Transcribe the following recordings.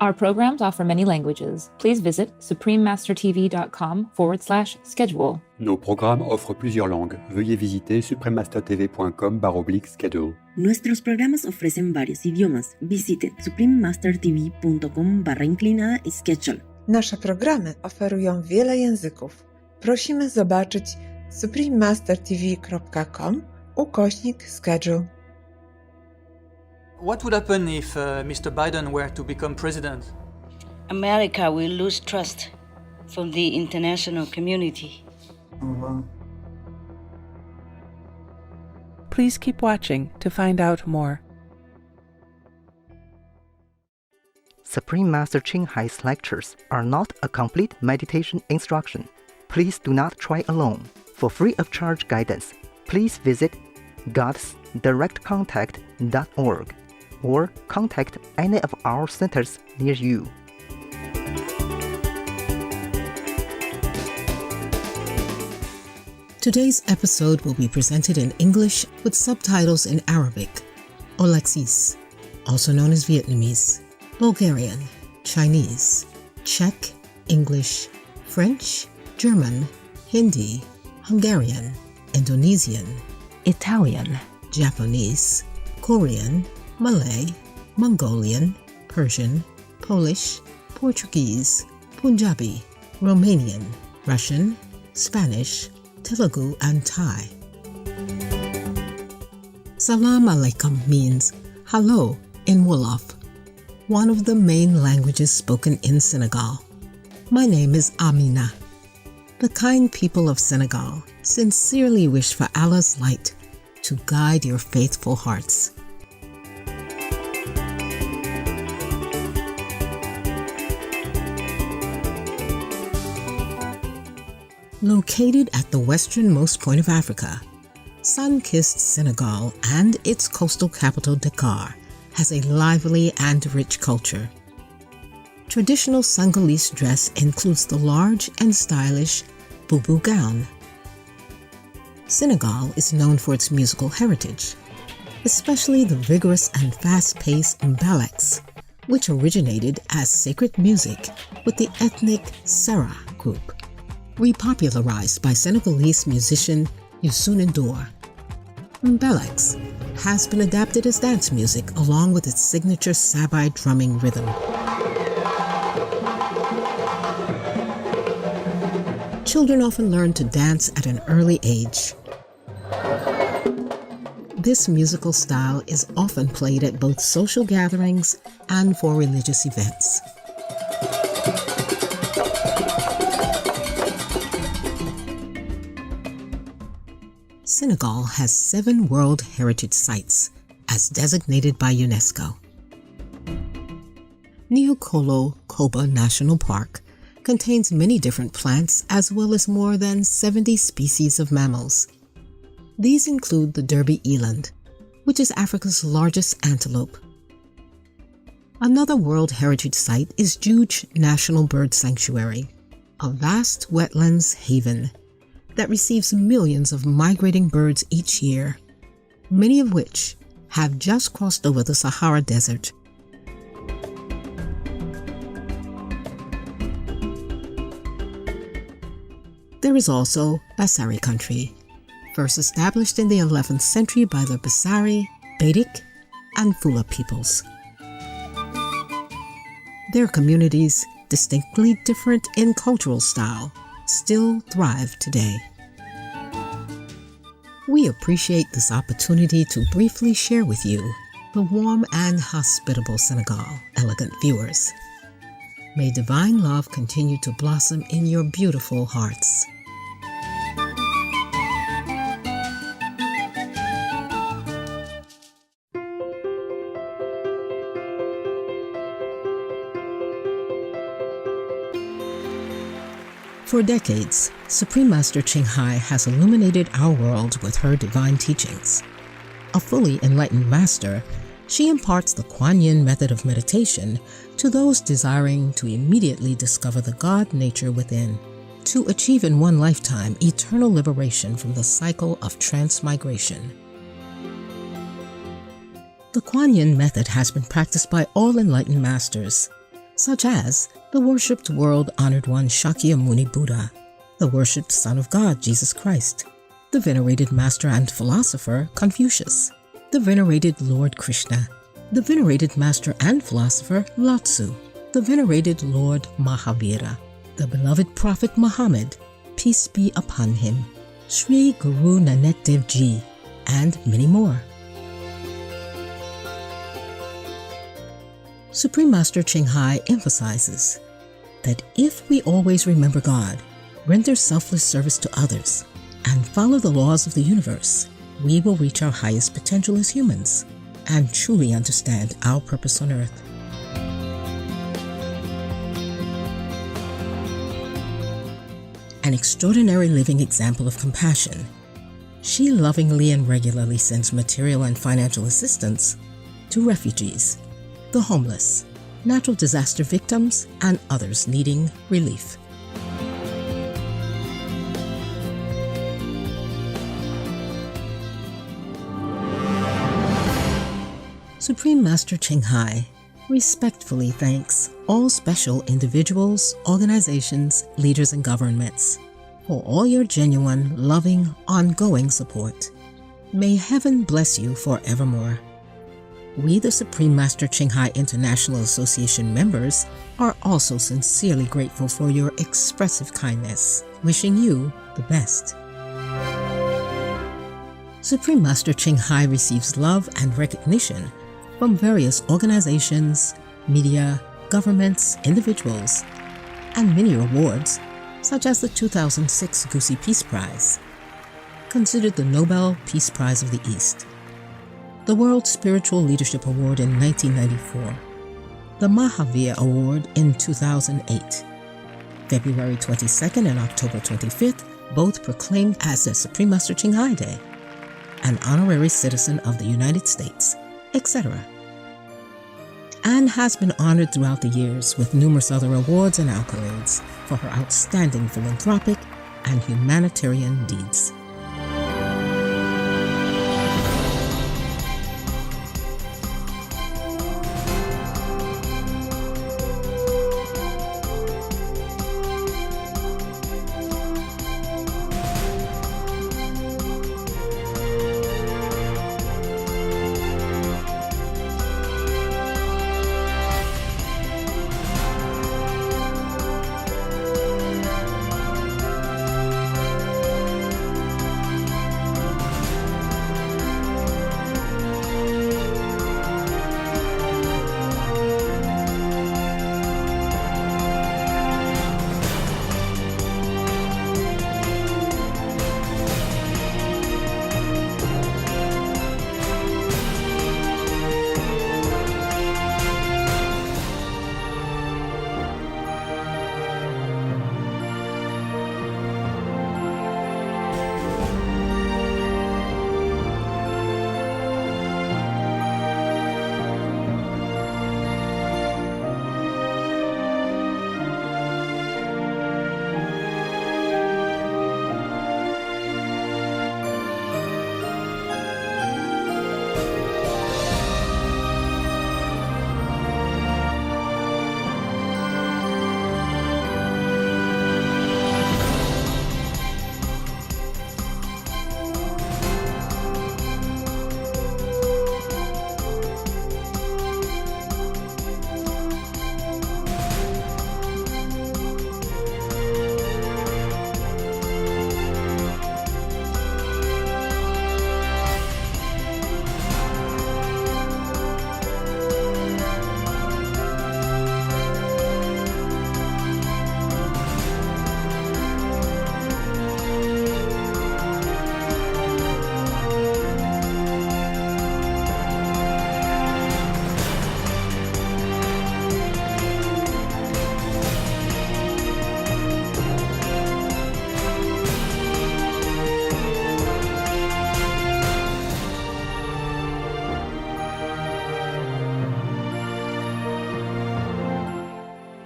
Our programs offer many languages. Please visit suprememastertv.com/schedule. Nos programmes offrent plusieurs langues. Veuillez visiter suprememastertv.com/schedule. Nuestros programas ofrecen varios idiomas. Visite suprememastertv.com/schedule. Nasze programy oferują wiele języków. Prosimy zobaczyć suprememastertv.com/schedule. What would happen if Mr. Biden were to become president? America will lose trust from the international community. Please keep watching to find out more. Supreme Master Ching Hai's lectures are not a complete meditation instruction. Please do not try alone. For free of charge guidance, please visit godsdirectcontact.org or contact any of our centers near you. Today's episode will be presented in English with subtitles in Arabic, Olexis, also known as Vietnamese, Bulgarian, Chinese, Czech, English, French, German, Hindi, Hungarian, Indonesian, Italian, Japanese, Korean, Malay, Mongolian, Persian, Polish, Portuguese, Punjabi, Romanian, Russian, Spanish, Telugu, and Thai. Salam alaikum means hello in Wolof, one of the main languages spoken in Senegal. My name is Amina. The kind people of Senegal sincerely wish for Allah's light to guide your faithful hearts. Located at the westernmost point of Africa, sun-kissed Senegal and its coastal capital Dakar has a lively and rich culture. Traditional Senegalese dress includes the large and stylish boubou gown. Senegal is known for its musical heritage, especially the vigorous and fast-paced mbalax, which originated as sacred music with the ethnic Sera group, repopularized by Senegalese musician Youssou N'Dour. Mbalax has been adapted as dance music along with its signature sabai drumming rhythm. Children often learn to dance at an early age. This musical style is often played at both social gatherings and for religious events. Senegal has 7 World Heritage Sites as designated by UNESCO. Niokolo Koba National Park contains many different plants as well as more than 70 species of mammals. These include the Derby eland, which is Africa's largest antelope. Another World Heritage Site is Juge National Bird Sanctuary, a vast wetlands haven that receives millions of migrating birds each year, many of which have just crossed over the Sahara Desert. There is also Bassari country, first established in the 11th century by the Bassari, Badic, and Fula peoples. Their communities, distinctly different in cultural style, still thrive today. We appreciate this opportunity to briefly share with you the warm and hospitable Senegal, elegant viewers. May divine love continue to blossom in your beautiful hearts. For decades, Supreme Master Ching Hai has illuminated our world with her divine teachings. A fully enlightened master, she imparts the Kuan Yin method of meditation to those desiring to immediately discover the God nature within, to achieve in one lifetime eternal liberation from the cycle of transmigration. The Kuan Yin method has been practiced by all enlightened masters. such as the worshipped world-honored one Shakyamuni Buddha, the worshipped Son of God Jesus Christ, the venerated master and philosopher Confucius, the venerated Lord Krishna, the venerated master and philosopher Lao Tzu, the venerated Lord Mahavira, the beloved Prophet Muhammad, peace be upon him, Sri Guru Nanak Dev Ji, and many more. Supreme Master Ching Hai emphasizes that if we always remember God, render selfless service to others, and follow the laws of the universe, we will reach our highest potential as humans and truly understand our purpose on earth. An extraordinary living example of compassion, she lovingly and regularly sends material and financial assistance to refugees, the homeless, natural disaster victims, and others needing relief. Supreme Master Ching Hai respectfully thanks all special individuals, organizations, leaders, and governments for all your genuine, loving, ongoing support. May heaven bless you forevermore. We, the Supreme Master Ching Hai International Association members, are also sincerely grateful for your expressive kindness, wishing you the best. Supreme Master Ching Hai receives love and recognition from various organizations, media, governments, individuals, and many awards, such as the 2006 Gusi Peace Prize, considered the Nobel Peace Prize of the East, the World Spiritual Leadership Award in 1994, the Mahavir Award in 2008, February 22nd and October 25th, both proclaimed as the Supreme Master Ching Hai Day, an honorary citizen of the United States, etc., and has been honored throughout the years with numerous other awards and accolades for her outstanding philanthropic and humanitarian deeds.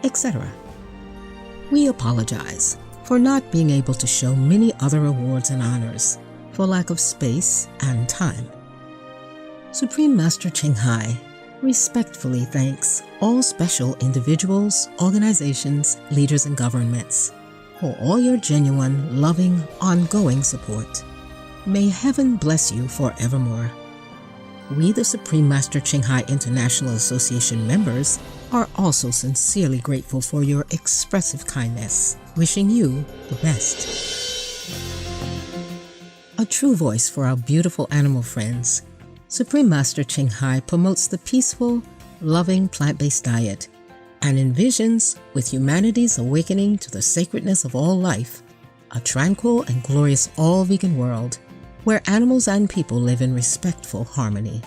Etc. We apologize for not being able to show many other awards and honors for lack of space and time. Supreme Master Ching Hai respectfully thanks all special individuals, organizations, leaders, and governments for all your genuine, loving, ongoing support. May heaven bless you forevermore. We, the Supreme Master Ching Hai International Association members, are also sincerely grateful for your expressive kindness, wishing you the best. A true voice for our beautiful animal friends, Supreme Master Ching Hai promotes the peaceful, loving plant-based diet and envisions, with humanity's awakening to the sacredness of all life, a tranquil and glorious all-vegan world where animals and people live in respectful harmony.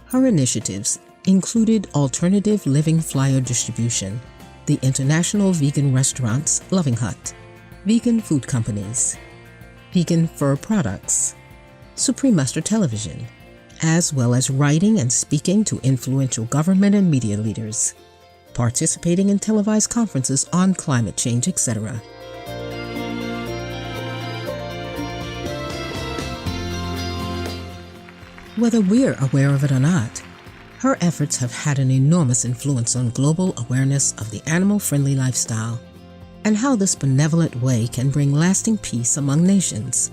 Her initiatives included alternative living flyer distribution, the International Vegan Restaurants Loving Hut, vegan food companies, vegan fur products, Supreme Master Television, as well as writing and speaking to influential government and media leaders, participating in televised conferences on climate change, etc. Whether we're aware of it or not, her efforts have had an enormous influence on global awareness of the animal-friendly lifestyle and how this benevolent way can bring lasting peace among nations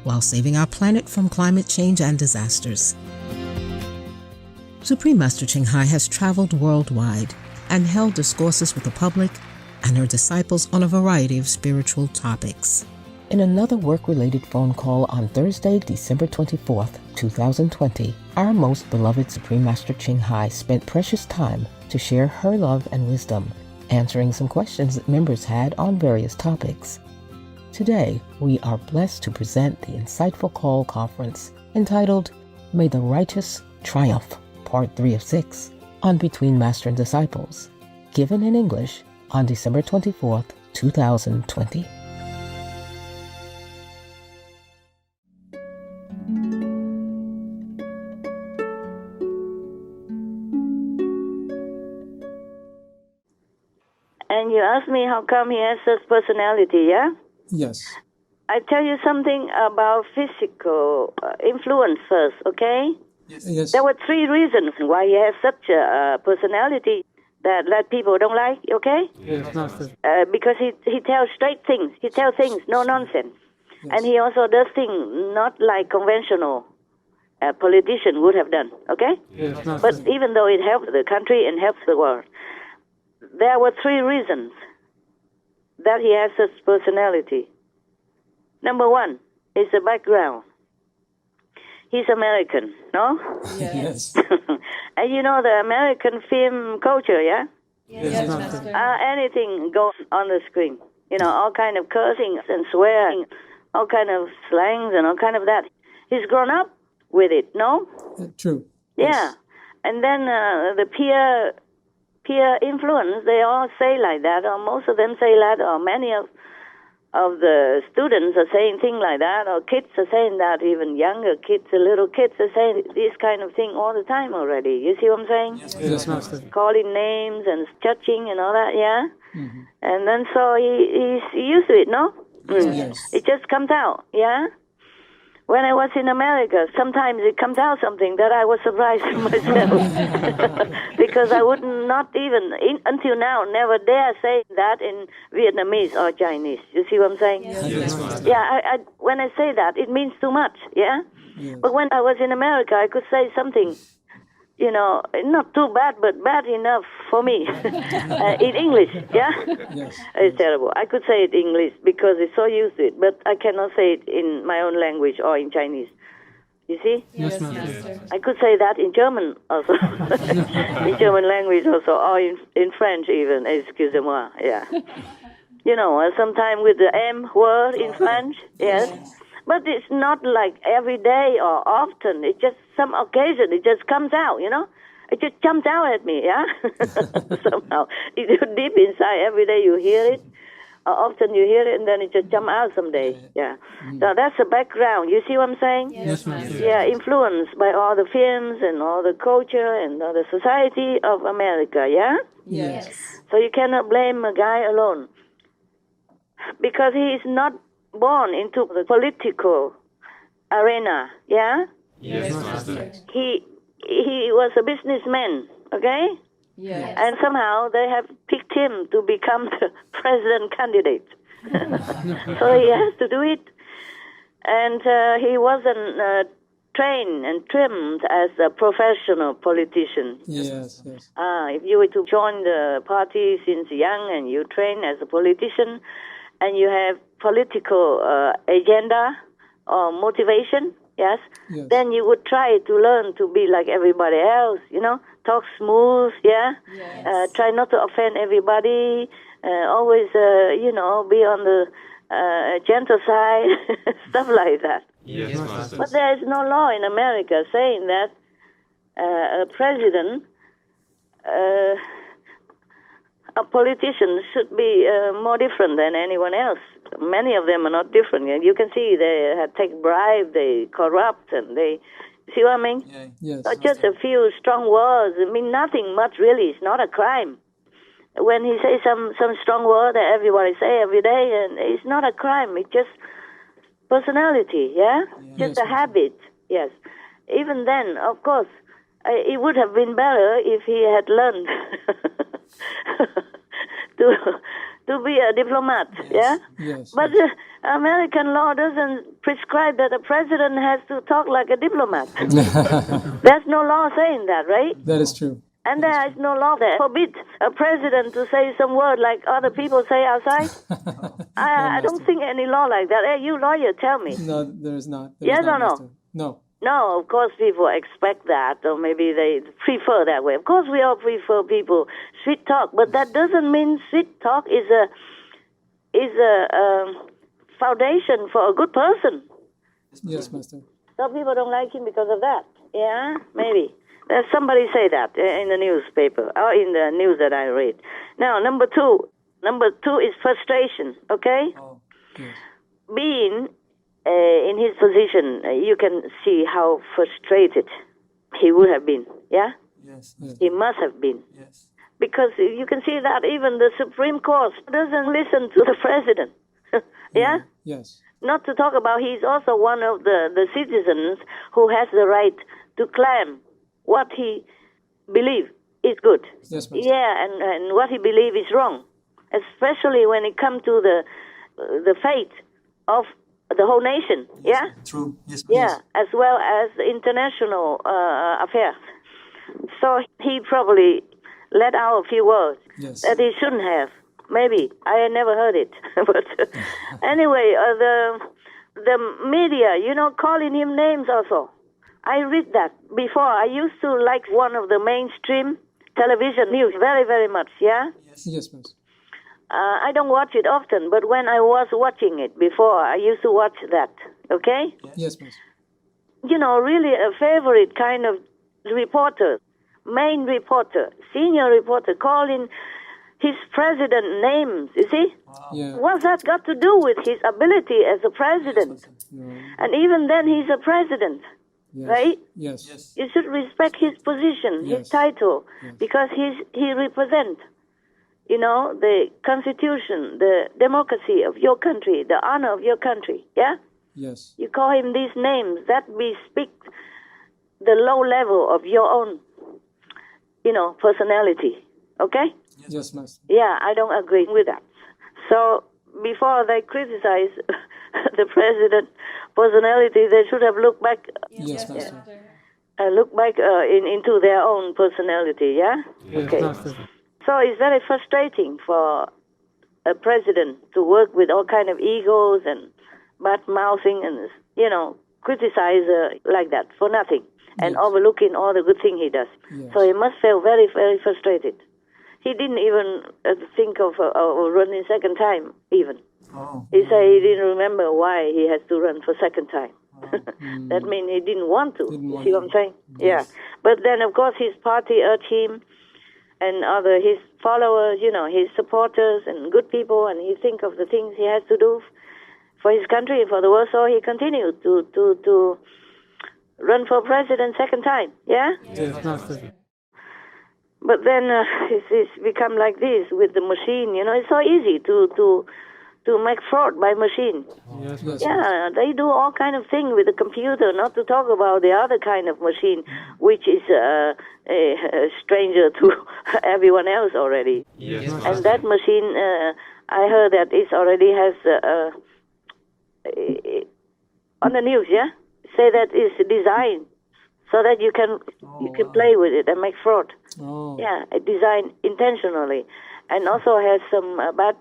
while saving our planet from climate change and disasters. Supreme Master Ching Hai has traveled worldwide and held discourses with the public and her disciples on a variety of spiritual topics. In another work-related phone call on Thursday, December 24th, 2020, our most beloved Supreme Master Ching Hai spent precious time to share her love and wisdom, answering some questions that members had on various topics. Today, we are blessed to present the insightful call conference entitled May the Righteous Triumph, Part 3 of 6, on Between Master and Disciples, given in English on December 24th, 2020. And you asked me how come he has such personality, yeah? Yes. I tell you something about physical influence first, okay? Yes. There were 3 reasons why he has such a personality that people don't like, okay? Yes, because he tells straight things. He tells things, no nonsense. Yes. And he also does things not like conventional politician would have done, okay? Yes, but even though it helps the country and helps the world, there were 3 reasons that he has such personality. Number 1 is the background. He's American, no? Yes. And you know the American film culture, yeah? Yes. Anything goes on the screen. You know, all kind of cursing and swearing, all kind of slangs and all kind of that. He's grown up with it, no? True. Yeah. Yes. And then the peer influence, they all say like that, or most of them say that, or many of the students are saying things like that, or kids are saying that, even younger kids, the little kids are saying this kind of thing all the time already. You see what I'm saying? Yes, Master. Calling names and judging and all that, yeah? Mm-hmm. And then so he's used to it, no? Yes. It just comes out, yeah? When I was in America, sometimes it comes out something that I was surprised myself. Because I would not even, until now, never dare say that in Vietnamese or Chinese. You see what I'm saying? Yes. Yeah, I when I say that, it means too much, yeah? Yes. But when I was in America, I could say something, you know, not too bad, but bad enough for me. In English, yeah? Yes. It's terrible. I could say it in English because it's so used to it, but I cannot say it in my own language or in Chinese. You see? Yes, Master. I could say that in German also. In German language also, or in French even, excusez-moi, yeah. You know, sometimes with the M word in French, yes. But it's not like every day or often. It's just some occasion. It just comes out, you know. It just jumps out at me, yeah? Somehow. It's deep inside. Every day you hear it. Or often you hear it, and then it just jumps out someday, yeah. So that's the background. You see what I'm saying? Yes, Master. Yeah, influenced by all the films and all the culture and all the society of America, yeah? Yes. So you cannot blame a guy alone. Because he is not born into the political arena, yeah? Yes, Master. He was a businessman, okay? Yes. And somehow they have picked him to become the president candidate. So he has to do it. And he wasn't trained and trimmed as a professional politician. Yes. If you were to join the party since young and you train as a politician and you have political agenda or motivation, yes, then you would try to learn to be like everybody else, talk smooth, try not to offend everybody, always, be on the gentle side, stuff like that. Yes, Master. But there is no law in America saying that a president, a politician should be more different than anyone else. Many of them are not different. You can see they take bribe, they corrupt, and they... See what I mean? Yes. Not just a few strong words. I mean, nothing much really. It's not a crime. When he says some strong word that everybody say every day, and it's not a crime. It's just personality, just a habit, yes. Even then, of course, it would have been better if he had learned to be a diplomat, Yes. But American law doesn't prescribe that a president has to talk like a diplomat. There's no law saying that, right? That is true. And there is no law that forbids a president to say some word like other people say outside. I don't think any law like that. Hey, you lawyer, tell me. No, there is not. Yes or no? Master. No. No, of course people expect that, or maybe they prefer that way. Of course we all prefer people sweet talk, but that doesn't mean sweet talk is a foundation for a good person. Yes, Master. Some people don't like him because of that. Yeah, maybe. Somebody say that in the newspaper or in the news that I read. Now, number two is frustration. Okay, Yes. Being in his position, you can see how frustrated he would have been. Yeah, Yes. he must have been. Yes. Because you can see that even the Supreme Court doesn't listen to the president. Yeah? Yes. Not to talk about he's also one of the citizens who has the right to claim what he believes is good. Yes, Master. Yeah, and what he believes is wrong. Especially when it comes to the fate of the whole nation. Yeah? True. Yes. Yeah, as well as international affairs. So he probably let out a few words that he shouldn't have. Maybe. I never heard it. But anyway, the media, calling him names also. I read that before. I used to like one of the mainstream television news very, very much, yeah? Yes, Master. I don't watch it often, but when I was watching it before, I used to watch that, okay? Yes, Master. Really a favorite kind of reporter, main reporter, senior reporter, calling his president names, you see? Yeah. What's that got to do with his ability as a president? And even then, he's a president, right? Yes. You should respect his position, his title, because he represents, the constitution, the democracy of your country, the honor of your country, yeah? Yes. You call him these names, that bespeak the low level of your own, personality, okay? Yes, Master. Yeah, I don't agree with that. So before they criticize the president's personality, they should have looked back. Yes, Master. Look back into their own personality. Yeah. Yes, Okay. Master. So it's very frustrating for a president to work with all kind of egos and bad mouthing and criticize like that for nothing and overlooking all the good thing he does. Yes. So he must feel very, very frustrated. He didn't even think of running second time, even. Oh. He said he didn't remember why he has to run for second time. That means he didn't want to. You see what I'm saying? Yes. Yeah. But then, of course, his party urged him and his followers, his supporters and good people, and he think of the things he has to do for his country and for the world, so he continued to run for president second time. Yeah? Yes, Master. But then it's become like this with the machine. It's so easy to to make fraud by machine. Yes, Yeah, they do all kind of things with the computer, not to talk about the other kind of machine, which is a stranger to everyone else already. Yes. And that machine, I heard that it already has, on the news, yeah? Say that it's designed so that you can play with it and make fraud. Oh. Yeah, designed intentionally. And also has some bad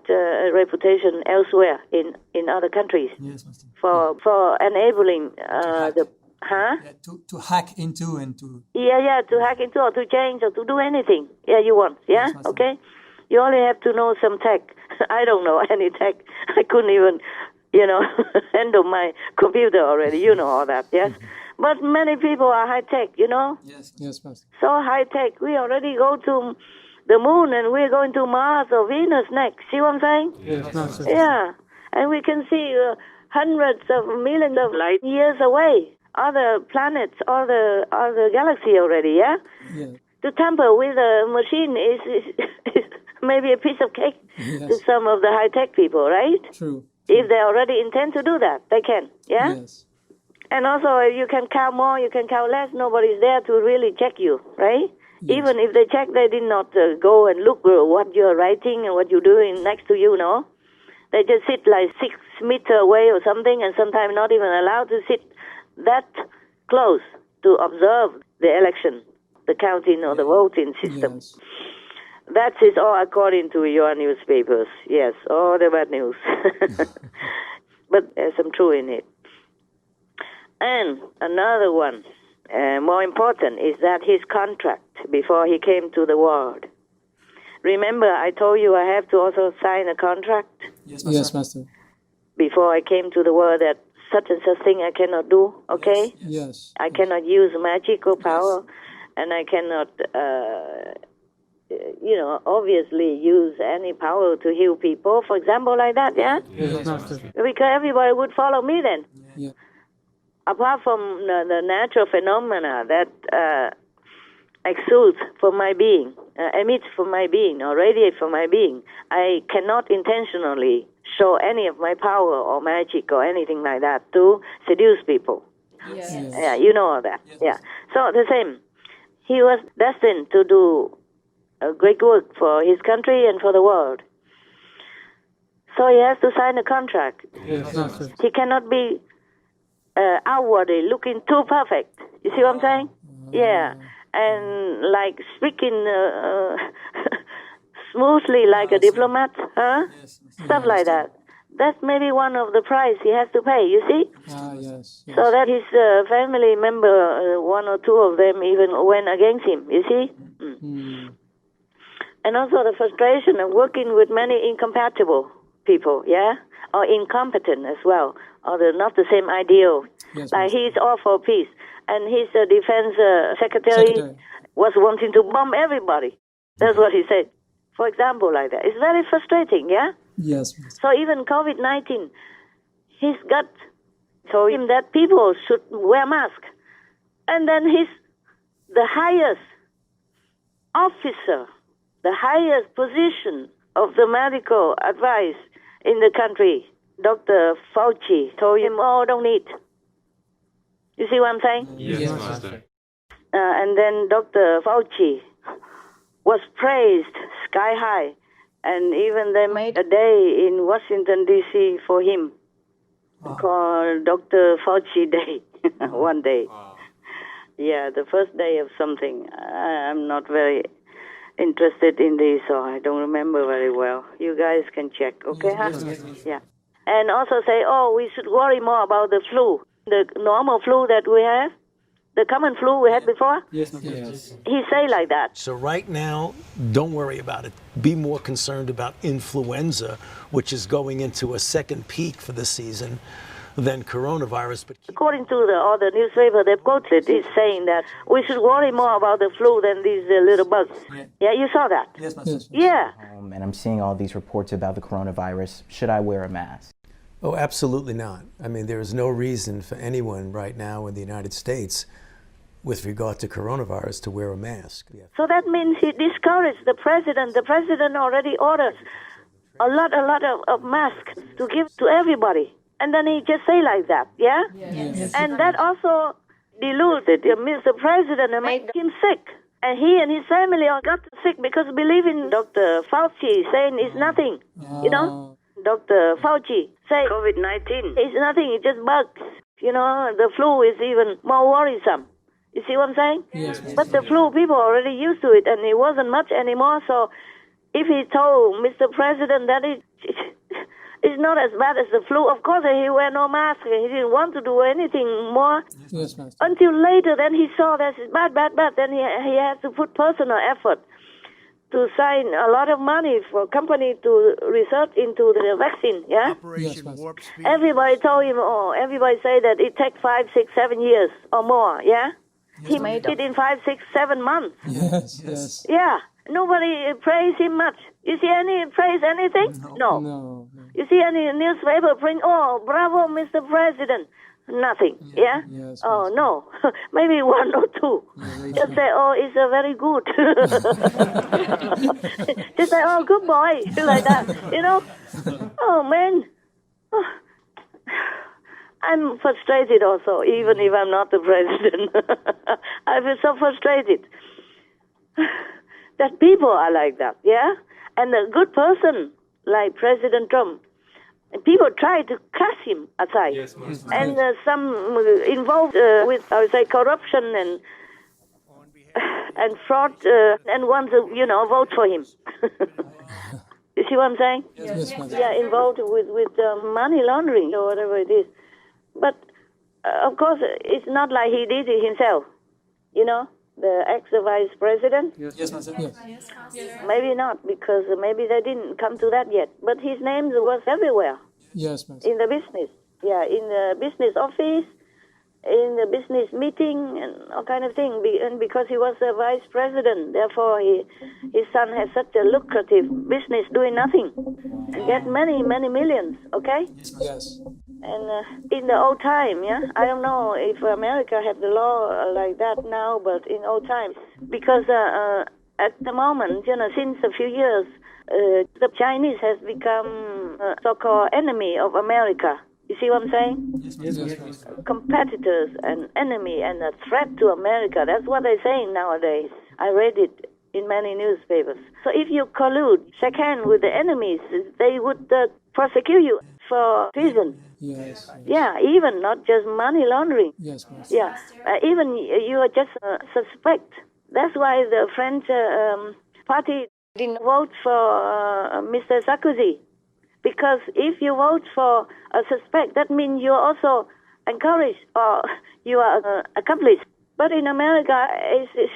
reputation elsewhere in other countries. Yes, Master. For enabling the To hack into and to. to hack into or to change or to do anything you want. Yeah, Yes, Master. okay. You only have to know some tech. I don't know any tech. I couldn't even handle my computer already. You know all that. Yes, but many people are high tech. Yes, Master. So high tech. We already go to the moon, and we're going to Mars or Venus next. See what I'm saying? Yes, Master. Yeah, and we can see hundreds of millions of light years away, other planets, other galaxy already. Yeah. Yeah. To tamper with a machine is maybe a piece of cake to some of the high tech people, right? True. If they already intend to do that, they can. Yeah. Yes. And also, you can count more, you can count less. Nobody's there to really check you, right? Yes. Even if they check, they did not go and look what you're writing and what you're doing next to you, no? They just sit like 6 meters away or something, and sometimes not even allowed to sit that close to observe the election, the counting or the voting system. Yes. That is all according to your newspapers. Yes, all the bad news. But there's some truth in it. And another one, more important, is that his contract before he came to the world. Remember, I told you I have to also sign a contract Yes, Master. Yes, Master. before I came to the world that such and such thing I cannot do, okay? Yes. I cannot use magical power, and I cannot, obviously use any power to heal people, for example, like that, yeah? Yes, Master. Because everybody would follow me then. Yeah. Apart from the natural phenomena that exudes from my being, emits from my being, or radiate from my being, I cannot intentionally show any of my power or magic or anything like that to seduce people. Yes. Yeah, you know all that. Yeah. So the same. He was destined to do a great work for his country and for the world. So he has to sign a contract. Yes, Master. He cannot be outwardly looking too perfect. You see what I'm saying? Yeah. And like speaking smoothly like a diplomat, huh? Stuff like that. That's maybe one of the price he has to pay, you see? Yes. So that his family member, one or two of them even went against him, you see? And also the frustration of working with many incompatible people, yeah? Or incompetent as well, or not the same ideal. Yes, like he's all for peace. And his defense secretary was wanting to bomb everybody. That's what he said. For example, like that. It's very frustrating, yeah? Yes. So even COVID-19, his gut told him that people should wear masks. And then the highest officer, the highest position of the medical advice in the country, Dr. Fauci, told him, don't need. You see what I'm saying? Yes, Master. And then Dr. Fauci was praised sky high. And even they made a day in Washington, D.C. for him, called Dr. Fauci Day, one day. Yeah, the first day of something. I'm not very interested in this, so I don't remember very well. You guys can check, okay? Yes. Yeah. And also say, we should worry more about the flu, the normal flu that we have, the common flu we had before. Yes. He say like that. So right now, don't worry about it. Be more concerned about influenza, which is going into a second peak for the season, than coronavirus. But according to all the newspaper they quoted, is saying that we should worry more about the flu than these little bugs. Yeah, you saw that? Yes, Master. Yeah. And I'm seeing all these reports about the coronavirus. Should I wear a mask? Oh, absolutely not. I mean, there is no reason for anyone right now in the United States with regard to coronavirus to wear a mask. So that means he discouraged the president. The president already orders a lot of masks to give to everybody. And then he just say like that, yeah? Yes. And that also deluded Mr. President and made him sick. And he and his family all got sick because believing Dr. Fauci saying it's nothing, you know? Dr. Fauci say COVID-19 is nothing, it's just bugs. You know, the flu is even more worrisome. You see what I'm saying? Yes. But the flu, people are already used to it, and it wasn't much anymore. So if he told Mr. President that it's not as bad as the flu, of course he wear no mask. He didn't want to do anything more. Yes, Master. Until later, then he saw that it's bad. Then he had to put personal effort to sign a lot of money for company to research into the vaccine, yeah? Yes, Master. Everybody told him, everybody say that it takes 5, 6, 7 years or more, yeah? He made it in 5, 6, 7 months. Yes. Yeah. Nobody praised him much. You see any praise anything? No. You see any newspaper print, bravo, Mr. President? Nothing, yeah? Yes, No. Maybe one or two. Just say, it's a very good. Just say, good boy, like that, you know? Oh, man. I'm frustrated also, even if I'm not the president. I feel so frustrated that people are like that, yeah? And a good person like President Trump, and people try to cast him aside. Yes, and some involved with, I would say, corruption and fraud, and want to, vote for him. You see what I'm saying? Yes, Yeah, involved with money laundering or whatever it is. But, of course, it's not like he did it himself, the ex-vice president. Yes, Master. Yes. Maybe not, because maybe they didn't come to that yet. But his name was everywhere. Yes, Master. In the business. Yeah, in the business office, in the business meeting, and all kind of thing. And because he was the vice president, therefore his son has such a lucrative business doing nothing. And get many, many millions, okay? Yes. And in the old time, yeah, I don't know if America had the law like that now, but in old times, because at the moment, since a few years, the Chinese has become a so-called enemy of America. You see what I'm saying? Yes. Competitors and enemy and a threat to America. That's what they're saying nowadays. I read it in many newspapers. So if you collude, shake hands with the enemies, they would prosecute you for treason. Yes. Yeah, even not just money laundering. Yes, Master. Yeah, even you are just suspect. That's why the French party didn't vote for Mr. Sarkozy. Because if you vote for a suspect, that means you're also encouraged or you are accomplice. But in America, it's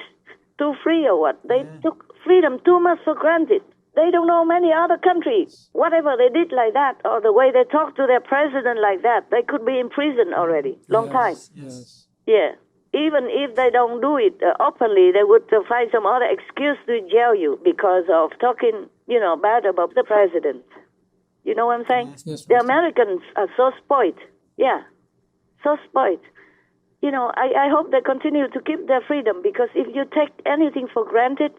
too free or what? They took freedom too much for granted. They don't know many other countries. Whatever they did like that, or the way they talk to their president like that, they could be in prison already. Long time. Yes. Yeah. Even if they don't do it openly, they would find some other excuse to jail you because of talking, bad about the president. You know what I'm saying? Yes, the Americans are so spoiled. Yeah. So spoiled. I hope they continue to keep their freedom, because if you take anything for granted,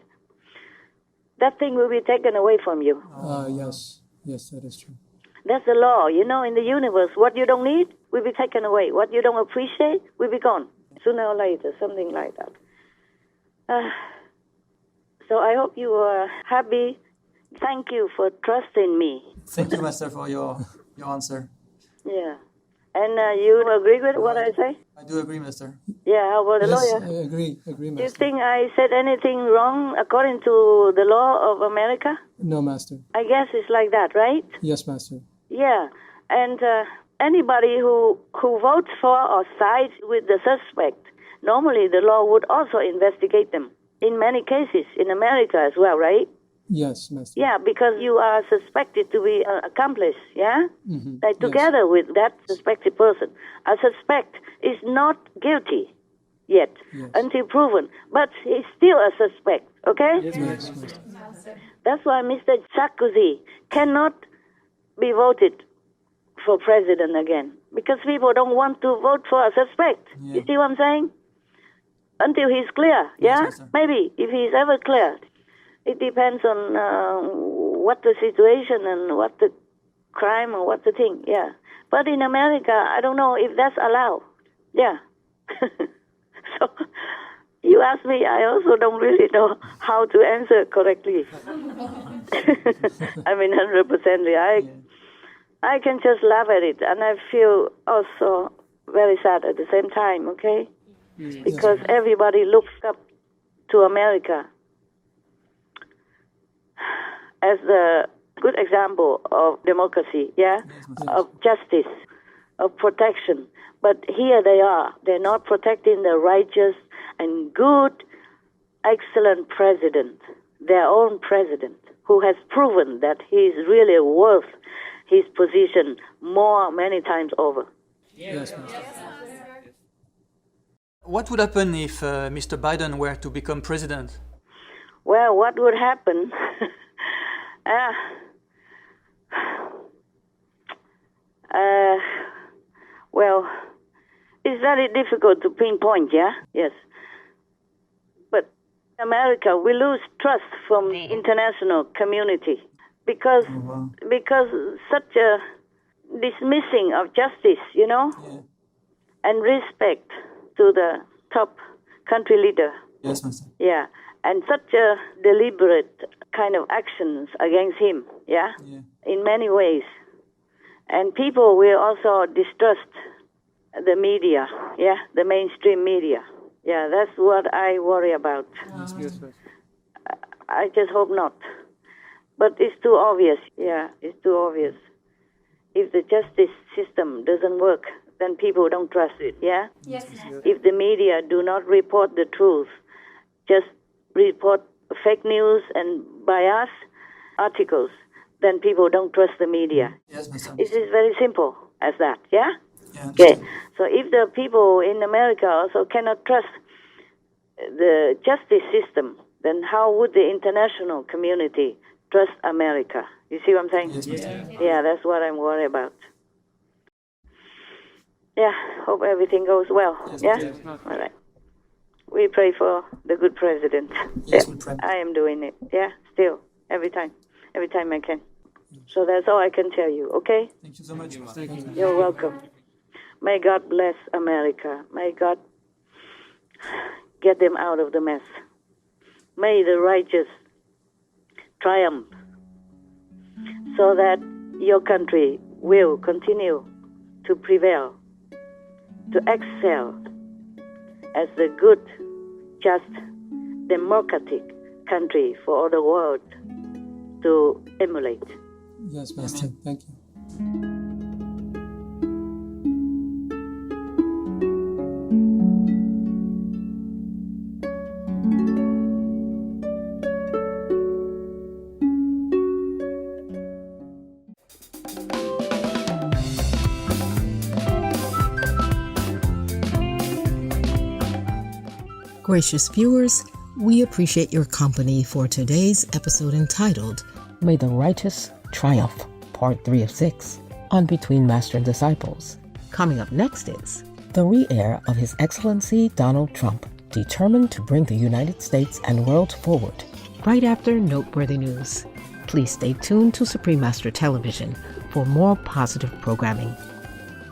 that thing will be taken away from you. Yes. Yes, that is true. That's the law, in the universe. What you don't need will be taken away. What you don't appreciate will be gone. Sooner or later, something like that. So I hope you are happy. Thank you for trusting me. Thank you, Master, for your answer. Yeah. And you agree with what I say? I do agree, Master. Yeah, how about the Yes, lawyer? I agree, Master. Do you think I said anything wrong according to the law of America? No, Master. I guess it's like that, right? Yes, Master. Yeah. And anybody who votes for or sides with the suspect, normally the law would also investigate them. In many cases, in America as well, right? Yes, Master. Yeah, because you are suspected to be an accomplice, yeah? Mm-hmm. Like together with that suspected person. A suspect is not guilty yet until proven, but he's still a suspect, okay? Yes, Master. That's why Mr. Sarkozy cannot be voted for president again, because people don't want to vote for a suspect. Yeah. You see what I'm saying? Until he's clear, yeah? Yes, Maybe, if he's ever clear. It depends on what the situation and what the crime or what the thing, yeah. But in America, I don't know if that's allowed. Yeah. So you ask me, I also don't really know how to answer correctly. I mean, 100%. I can just laugh at it, and I feel also very sad at the same time, okay? Because everybody looks up to America as the good example of democracy, yeah, of justice, of protection. But here they are. They're not protecting the righteous and good, excellent president, their own president, who has proven that he is really worth his position many times over. Yes, Master. What would happen if Mr. Biden were to become president? Well, what would happen? Well, it's very difficult to pinpoint, yeah? Yes. But America, we lose trust from the international community because such a dismissing of justice, you know, and respect to the top country leader. Yes, Master. Yeah, and such a deliberate kind of actions against him, yeah, in many ways. And people will also distrust the media, yeah, the mainstream media. Yeah, that's what I worry about. I just hope not. But it's too obvious, it's too obvious. If the justice system doesn't work, then people don't trust it, yeah? Yes. If the media do not report the truth, just report fake news and biased articles, then people don't trust the media. Yes, Master. It is very simple as that, yeah? Okay, so if the people in America also cannot trust the justice system, then how would the international community trust America? You see what I'm saying? Yes, yeah, that's what I'm worried about. Yeah, hope everything goes well. Yeah? All right. We pray for the good president. Yes, I am doing it. Yeah, still, every time I can. So that's all I can tell you, okay? Thank you so much. Thank you. You're welcome. May God bless America. May God get them out of the mess. May the righteous triumph so that your country will continue to prevail, to excel as the good, just, democratic country for all the world to emulate. Yes, Master. Thank you. Gracious viewers, we appreciate your company for today's episode entitled May the Righteous Triumph, Part 3 of 6, on Between Master and Disciples. Coming up next is the re-air of His Excellency Donald Trump, determined to bring the United States and world forward. Right after noteworthy news. Please stay tuned to Supreme Master Television for more positive programming.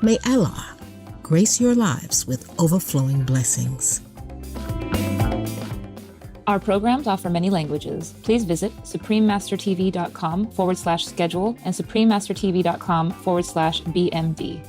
May Allah grace your lives with overflowing blessings. Our programs offer many languages. Please visit suprememastertv.com/schedule and suprememastertv.com/BMD.